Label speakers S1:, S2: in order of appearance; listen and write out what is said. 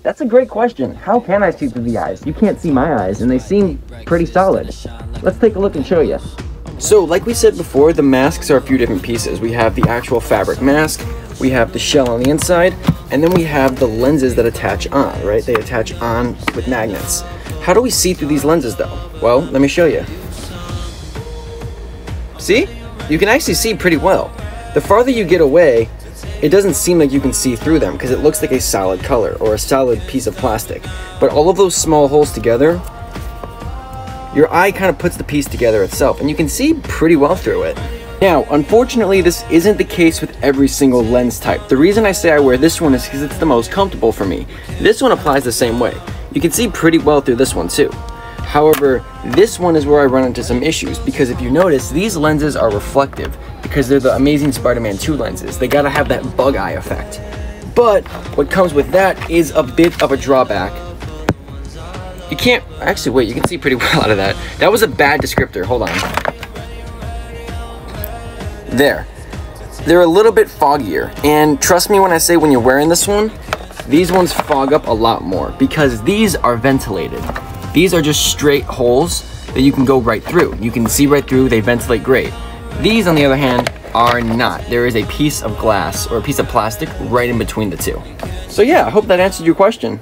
S1: That's a great question. How can I see through the eyes? You can't see my eyes, and they seem pretty solid. Let's take a look and show you. So, like we said before, the masks are a few different pieces. We have the actual fabric mask, we have the shell on the inside, and then we have the lenses that attach on, right? They attach on with magnets. How do we see through these lenses, though? Well, let me show you. See? You can actually see pretty well. The farther you get away, it doesn't seem like you can see through them because it looks like a solid color or a solid piece of plastic. But all of those small holes together, your eye kind of puts the piece together itself, and you can see pretty well through it. Now, unfortunately, this isn't the case with every single lens type. The reason I say I wear this one is because it's the most comfortable for me. This one applies the same way. You can see pretty well through this one too. However, this one is where I run into some issues because if you notice, these lenses are reflective because they're the Amazing Spider-Man 2 lenses. They gotta have that bug eye effect. But what comes with that is a bit of a drawback. You can't, actually wait, you can see pretty well out of that. That was a bad descriptor, hold on. There. They're a little bit foggier, and trust me when I say when you're wearing this one, these ones fog up a lot more because these are ventilated. These are just straight holes that you can go right through. You can see right through, they ventilate great. These, on the other hand, are not. There is a piece of glass or a piece of plastic right in between the two. So yeah, I hope that answered your question.